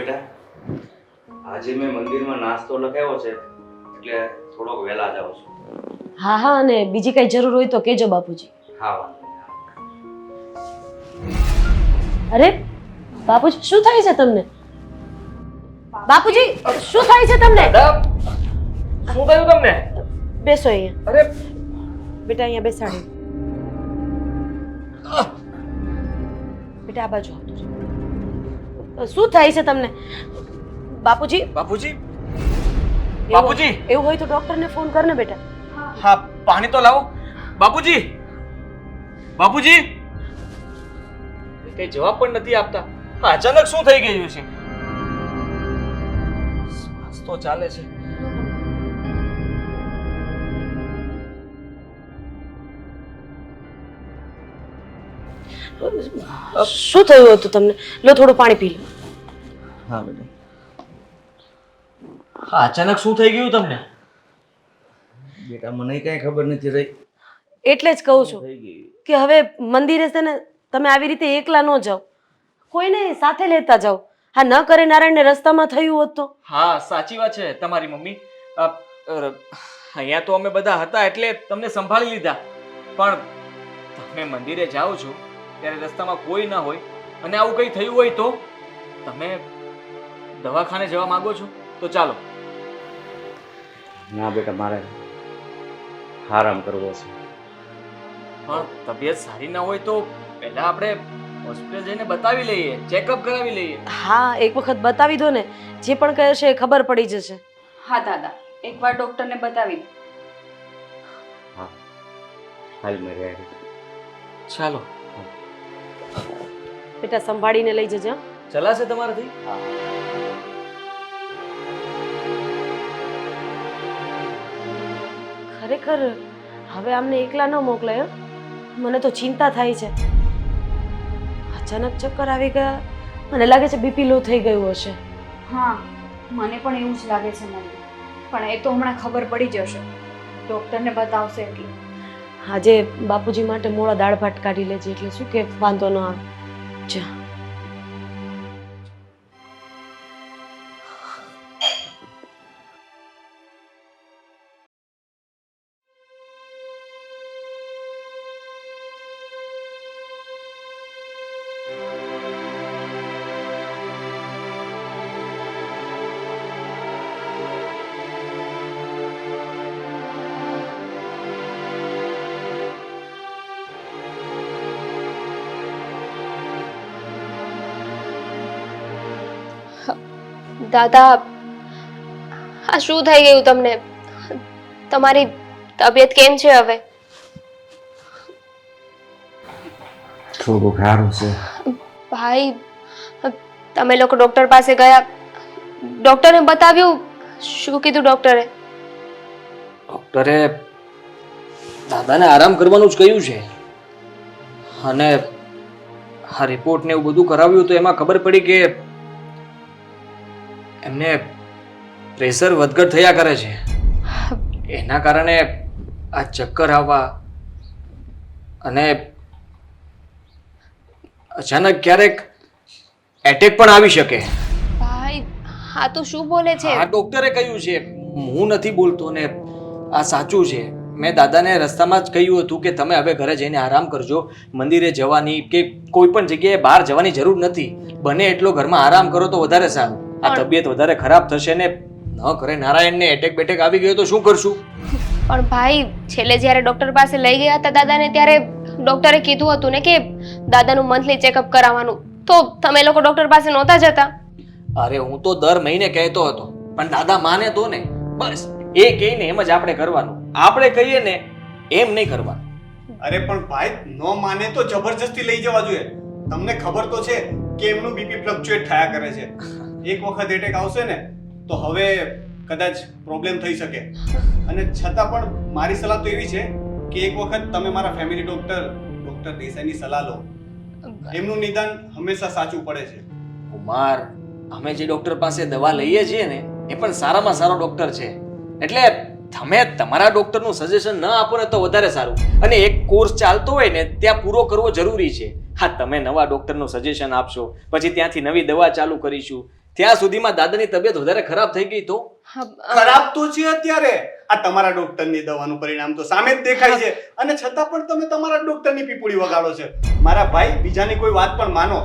બેટા, આજે મેં મંદિરમાં નાસ્તો લખાવ્યો છે એટલે થોડોક વહેલા જાઉં છું. હા હા, અને બીજી કઈ જરૂર હોય તો કહેજો બાપુજી. હા વાંધો નહીં. અરે બાપુજી, શું થાય છે તમને? બાપુજી, શું થાય છે તમને? શું થયું તમને? બેસો અહીંયા. અરે બેટા અહીંયા બેસાડી. બેટા આ બાજુ આવતો રહો. શું થાય છે તમને? બાપુજી, બાપુજી, એવું- બાપુજી. એવું હોય તો ડોક્ટરને ફોન કર ને બેટા. હા, પાણી તો લાવો. બાપુજી, બાપુજી, કઈ જવાબ પણ નથી આપતા. હા, અચાનક શું થઈ ગયું છે? શ્વાસ તો ચાલે છે. શું થયું હતું તમને? લો થોડું પાણી પી લો. હા બેટા. હા, અચાનક શું થઈ ગયું તમને? બેટા મને કઈ ખબર નથી રહી. એટલે જ કહું છું થઈ ગઈ. કે હવે મંદિરે છે ને તમે આવી રીતે એકલા ન જાઓ, કોઈને સાથે લેતા જાઓ. હા, ન કરે નારાયણને રસ્તામાં થયું હોત તો? હા, સાચી વાત છે તમારી મમ્મી. અહીંયા તો અમે બધા હતા એટલે તમને સંભાળી લીધા, પણ તમે મંદિરે જાઓ છો ત્યારે રસ્તામાં કોઈ ના હોય અને આવું કંઈ થયું હોય તો તમે દવાખાને જવા માંગો છો તો ચાલો. ના બેટા, મારે આરામ કરવો છે. પણ તબિયત સારી ના હોય તો પહેલા આપણે હોસ્પિટલ જઈને બતાવી લઈએ, ચેકઅપ કરાવી લઈએ. હા, એક વખત બતાવી દો ને, જે પણ કહે છે એ ખબર પડી જશે. હા દાદા, એકવાર ડોક્ટરને બતાવી દો. હા, હાલ મેં રહ્યા. ચાલો. બેટા સંભાળીને લઈ જજો. હં? ચલાશે તમારાથી? ખરેખર હવે આમને એકલા ન મોકલાય. હં? મને તો ચિંતા થાય છે. અચાનક ચક્કર આવી ગયા. મને લાગે છે બીપી લો થઈ ગયું હશે. હા, મને પણ એવું જ લાગે છે મમ્મી, પણ એ તો હમણાં ખબર પડી જશે, ડોક્ટરને બતાવશે એટલે. આજે બાપુજી માટે મોડા દાળ ભાત કાઢી લેજે, એટલે શું કે વાંધો ન આવે. જા. દાદા, આ શું થઈ ગયું તમને? તમારી તબિયત કેમ છે હવે? થોડુંક સારું છે. ભાઈ, તમે લોકો ડોક્ટર પાસે ગયા, ડોક્ટરને બતાવ્યું? શું કીધું ડોક્ટરે? ડોક્ટરે દાદાને આરામ કરવાનું જ કહ્યું છે, અને આ રિપોર્ટ ને એવું બધું કરાવ્યું તો એમાં ખબર પડી કે એમને પ્રેશર વધઘટ થયા કરે છે. એના કારણે આ ચક્કર આવવા અને અચાનક ક્યારેક એટેક પણ આવી શકે. ભાઈ, આ તો શું બોલે છે? આ ડોક્ટરે કહ્યું છે, હું નથી બોલતો ને આ સાચું છે. મેં દાદાને રસ્તામાં જ કહ્યું હતું કે તમે હવે ઘરે જઈને આરામ કરજો, મંદિરે જવાની કે કોઈ પણ જગ્યાએ બહાર જવાની જરૂર નથી. બને એટલો ઘરમાં આરામ કરો તો વધારે સારું. આ તબિયત વધારે ખરાબ થશે ને ન કરે નારાયણને એટેક બેટેક આવી ગયો તો શું કરશું? પણ ભાઈ, છેલ્લે જ્યારે ડોક્ટર પાસે લઈ ગયા હતા દાદાને, ત્યારે ડોક્ટરે કીધું હતું ને કે દાદાનું મંથલી ચેકઅપ કરાવવાનું, તો તમે લોકો ડોક્ટર પાસે નહોતા જતા? અરે હું તો દર મહિને કહેતો હતો, પણ દાદા માને તો ને, બસ એ કહીને એમ જ આપણે કરવાનું. આપણે કહીએ ને એમ નહીં કરવાનું. અરે પણ ભાઈ, નો માને તો જબરજસ્તી લઈ જવા જોઈએ. તમને ખબર તો છે કે એમનું બીપી ફ્લક્ચ્યુએટ થયા કરે છે. એક વખત એટેક આવશે ને તો હવે કદાચ પ્રોબ્લેમ થઈ શકે. અને છતાં પણ મારી સલાહ તો એવી છે કે એક વખત તમે મારા ફેમિલી ડોક્ટર દેસાઈની સલાહ લો. એમનું નિદાન હંમેશા સાચું પડે છે. કુમાર, અમે જે ડોક્ટર પાસે દવા લઈએ છીએ ને એ પણ સારામાં સારો ડોક્ટર છે, એટલે તમે તમારા ડોક્ટરનું સજેશન ન આપો ને તો વધારે સારું. અને એક કોર્સ ચાલતો હોય ને ત્યાં પૂરો કરવો જરૂરી છે. હા, તમે નવા ડોક્ટરનું સજેશન આપશો, પછી ત્યાંથી નવી દવા ચાલુ કરીશું, ત્યાં સુધીમાં દાદાની તબિયત વધારે ખરાબ થઈ ગઈ તો હા, ખરાબ તો છે અત્યારે. આ તમારા ડોક્ટરની દવાનું પરિણામ તો સામે જ દેખાય છે અને છતાં પણ તમે તમારા ડોક્ટરની પીપુડી વગાડો છે. મારા ભાઈ, બીજાની કોઈ વાત પણ માનો.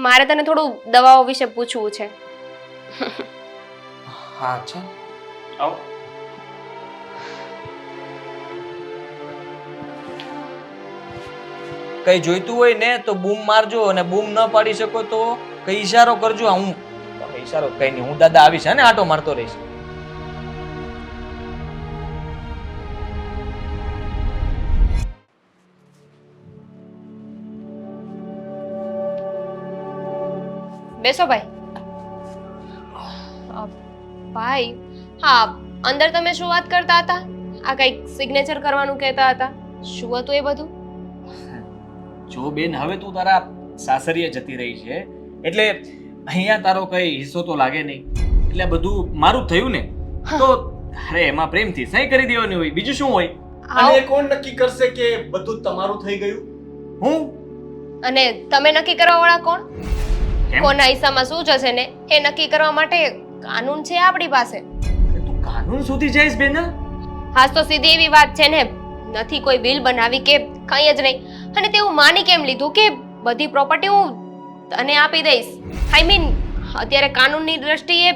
મારે તને થોડું દવાઓ વિશે પૂછવું છે. હા અચ્છા આવો. કઈ જોઈતું હોય ને તો બૂમ મારજો અને બૂમ ન પાડી શકો તો કઈ ઈશારો કરજો. હું તમે ઈશારો કઈ નહીં, હું દાદા આવીશ ને આટો મારતો રહીશ. બેસો ભાઈ. ભાઈ, હા, અંદર તમે શું વાત કરતા હતા? આ કંઈક સિગ્નેચર કરવાનું કહેતા હતા, શું હતું એ બધું? જો બેન, હવે તું તારા સાસરીએ જતી રહી છે એટલે અહીંયા તારો કઈ હિસ્સો તો લાગે નહીં, એટલે બધું મારું જ થયું ને. તો અરે એમાં પ્રેમથી સહી કરી દેવાની હોય, બીજું શું હોય? અને એ કોણ નક્કી કરશે કે બધું તમારું થઈ ગયું? હું અને તમે નક્કી કરવા વાળા કોણ? કેમ? કોના હિસ્સામાં શું જશે ને એ નક્કી કરવા માટે કાનૂન છે આપણી પાસે. તું કાનૂન સુધી જઈશ બેન? હાસ તો સીધી એવી વાત છે ને, નથી કોઈ બિલ બનાવી કે કંઈ જ નહીં. અને તેવું માની કેમ લીધું કે બધી પ્રોપર્ટી હું તને આપી દઈશ? આઈ મીન, અત્યારે કાનૂનની દ્રષ્ટિએ,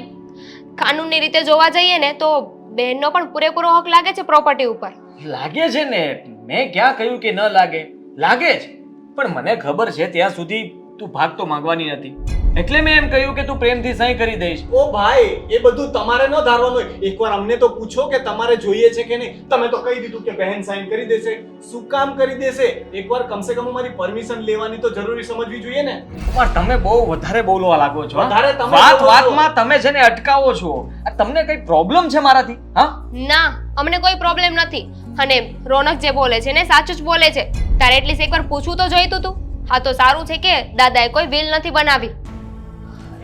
કાનૂનની રીતે જોવા જઈએ ને તો બહેનનો પણ પૂરેપૂરો હક લાગે છે પ્રોપર્ટી ઉપર. લાગે છે ને, મેં ક્યાં કહ્યું કે ન લાગે? લાગે છે, પણ મને ખબર છે ત્યાં સુધી તું ભાગ તો માંગવાની નથી, એટલે મેં એમ કહ્યું કે તું પ્રેમથી સહી કરી દઈશ. ઓ ભાઈ, એ બધું તમારે ન ધારવાનું હોય. એકવાર અમને તો પૂછો કે તમારે જોઈએ છે કે નહીં. તમે તો કહી દીધું કે બહેન સાઈન કરી દેશે. શું કામ કરી દેશે? એકવાર કમસે કમ અમારી પરમિશન લેવાની તો જરૂરી સમજવી જોઈએ ને. કુમાર, તમે બહુ વધારે બોલવા લાગો છો. હા? વધારે તમે વાત બોલો છો. વાતમાં તમે છે ને અટકાવો છો. આ તમને કઈ પ્રોબ્લેમ છે મારાથી? હા, ના, અમને કોઈ પ્રોબ્લેમ નથી. અને રોનક જે બોલે છે ને સાચું જ બોલે છે. તારે એટલીસ્ટ એકવાર પૂછવું તો જોઈતું તું. હા, તો સારું છે કે દાદાએ કોઈ વિલ નથી બનાવી.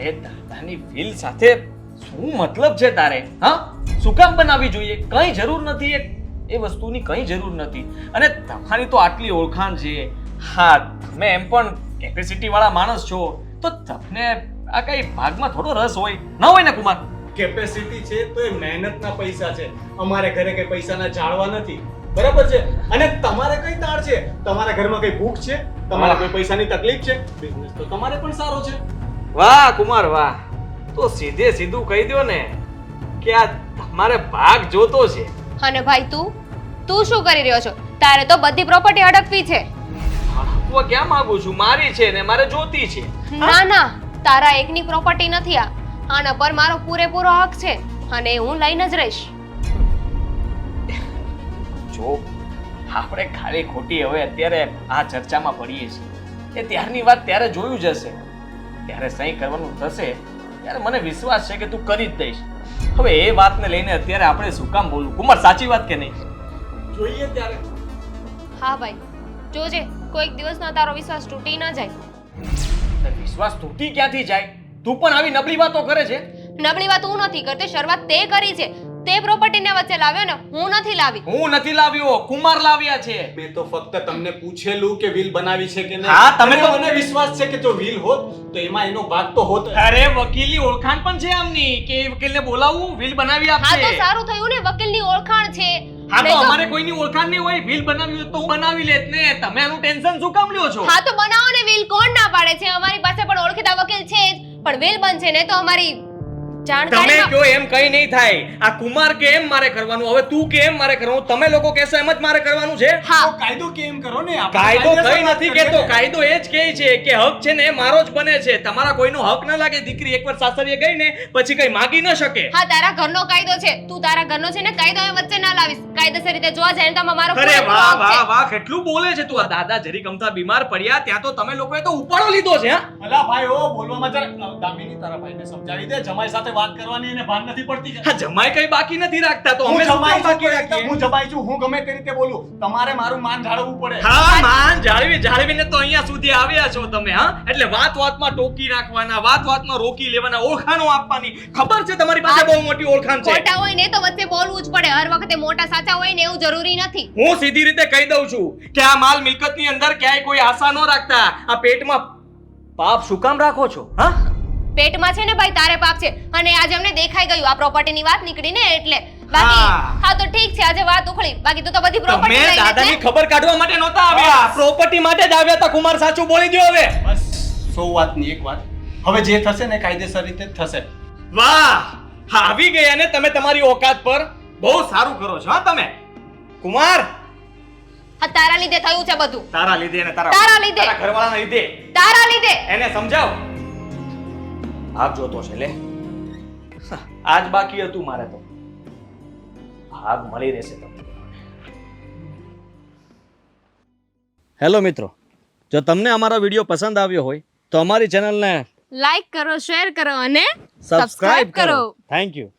અરે દાદાની વિલ સાથે શું મતલબ છે તારે? હા, શું કામ બનાવવી જોઈએ? કઈ જરૂર નથી, એ વસ્તુની કઈ જરૂર નથી. અને તમારી તો આટલી ઓળખાણ છે. હા, તમે એમ પણ કેપેસિટી વાળા માણસ છો, તો તમને આ કઈ ભાગમાં થોડો રસ હોય ન હોય ને કુમાર? કેપેસિટી છે તો એ મહેનતના પૈસા છે. અમારે ઘરે કઈ પૈસાના ઝાડવા નથી. બરાબર છે? અને તમારે કઈ તાળ છે? તમારા ઘરમાં કઈ ભૂખ છે? તમારે કોઈ પૈસાની તકલીફ છે? બિઝનેસ તો તમારે પણ સારો છે. વાહ કુમાર વાહ, તો સીધે સીધું કહી દો ને કે આ તમારે ભાગ જોતો છે. અને ભાઈ, તું શું કરી રહ્યો છો? તારે તો બધી પ્રોપર્ટી હડપવી છે. હું ક્યાં માંગુ છું? મારી છે ને મારે જોતી છે. ના ના, તારા એકની પ્રોપર્ટી નથી આ. આના પર મારો પૂરેપૂરો હક છે અને હું લઈને જ રહીશ. જો આપણે ખાલી ખોટી હવે અત્યારે આ ચર્ચામાં પડીએ છીએ, એ ત્યારની વાત ત્યારે જોયું જશે, ત્યારે સહી કરવાનું થશે ત્યારે મને વિશ્વાસ છે કે તું કરી જ દઈશ. હવે એ વાતને લઈને અત્યારે આપણે શું કામ બોલવું? કુમાર, સાચી વાત કે નહીં? જોઈએ ત્યારે. હા ભાઈ, જોજે કોઈક દિવસનો તારો વિશ્વાસ તૂટી ન જાય. વિશ્વાસ તૂટી ક્યાંથી જાય? તું પણ આવી નબળી વાતો કરે છે. નબળી વાત હું નથી કરતી, શરૂઆત તે કરી છે. તે પ્રોપર્ટીને વચ્ચે લાવ્યો ને, હું નથી લાવી. હું નથી લાવ્યો, કુમાર લાવ્યા છે. મેં તો ફક્ત તમને પૂછેલું કે વિલ બનાવી છે કે નહીં. હા, તમે અને તો- મને વિશ્વાસ છે કે જો વિલ હોત તો એમાં એનો ભાગ તો હોત. અરે વકીલની ઓળખાણ પણ છે આમની કે એ વકીલને બોલાવવું, વિલ બનાવી હા, તો આપશે. સારું થયું ને, ઓળખાણ છે હા તો નહીં તો- અમારે કોઈની ઓળખાણ નહીં હોય વિલ બનાવી હોય તો હું બનાવી લેત ને તમે આનું ટેન્શન શું કામ લ્યો છો હા તો બનાવો ને વિલ, કોણ ના પાડે છે? અમારી પાસે પણ ઓળખીતા વકીલ છે જ, પણ વિલ બનશે ને તો અમારી તમે જાણકારીમાં કયો એમ કઈ નહીં થાય આ કુમાર કે એમ મારે કરવાનું હવે તું કે એમ મારે કરવાનું તમે લોકો કહેશો એમ જ મારે કરવાનું છે હા તો કાયદો કેમ કરો ને આપણે કાયદો કઈ કાયદેસર વાત નથી કરીએ કેતો ને. કાયદો એ જ કહે છે કે હક છે ને એ મારો જ બને છે તમારા કોઈનો હક ન લાગે દીકરી એકવાર સાસરીએ ગઈ ને પછી કઈ માગી ન શકે હા તારા ઘરનો કાયદો છે, તું તારા ઘરનો છે ને કાયદો એ વચ્ચે ના લાવીશ. કાયદેસર રીતે જોવા જાય ને તો મારો અરે પૂરેપૂરો વાહ હક છે. વાહ વાહ કેટલું બોલે છે તું આ દાદા જરી કમતા બીમાર પડ્યા ત્યાં તો તમે લોકોએ તો ઉપાડો લીધો છે હા અલા ભાઈ ઓ બોલવામાં જરા દામિની તારા ભાઈને સમજાવી દે જમાઈ સાથે વાત કરવાની એને ભાન નથી પડતી કે હા જમાઈ કઈ બાકી નથી રાખતા તો હું અમે શું કામ જમાઈ છું બાકી તો રાખીએ હું જમાઈ છું હું ગમે તે રીતે બોલું તમારે મારું માન જાળવવું પડે હા માન જાળવીને તો અહીંયા સુધી આવ્યા છો તમે હા એટલે વાતમાં ટોકી રાખવાના વાતમાં રોકી લેવાના ઓળખાણો આપવાની ખબર છે તમારી પાસે બહુ મોટી ઓળખાણ છે ખોટા હોય ને તો વચ્ચે બોલવું જ પડે. હર વખતે મોટા સાચા હોય ને એવું જરૂરી નથી. હું સીધી રીતે કહી દઉં છું કે આ માલ મિલકતની અંદર ક્યાંય કોઈ આશા ન રાખતા આ પેટમાં પાપ શું કામ રાખો છો હા પેટમાં છે ને ભાઈ તારે પાપ છે અને આજે અમને દેખાઈ ગયું આ પ્રોપર્ટીની વાત નીકળી ને એટલે બાકી હા. હા તો ઠીક છે આજે વાત ઉખડી બાકી તું તો બધી તમે પ્રોપર્ટી લઈ દાદાની લેશે. ખબર કાઢવા માટે નહોતા આવ્યા પ્રોપર્ટી માટે જ આવ્યા હતા કુમાર સાચું બોલી દ્યો હવે બસ 100 વાતની એક વાત હવે જે થશે ને કાયદેસર રીતે જ થશે વાહ આવી ગયા ને તમે તમારી ઓકાત પર બહુ સારું કરો છો હા તમે કુમાર હા તારા લીધે થયું છે બધું. તારા લીધે ને તારા લીધે. તારા ઘરવાળાના લીધે તારા લીધે. એને સમજાવ ભાગ જોતો છે લે આજ બાકી હતું મારે તો ભાગ મળી રહેશે તમને હેલો મિત્રો જો તમને અમારો વિડીયો પસંદ આવ્યો હોય તો અમારી ચેનલને લાઈક કરો, શેર કરો અને સબસ્ક્રાઇબ કરો. Thank you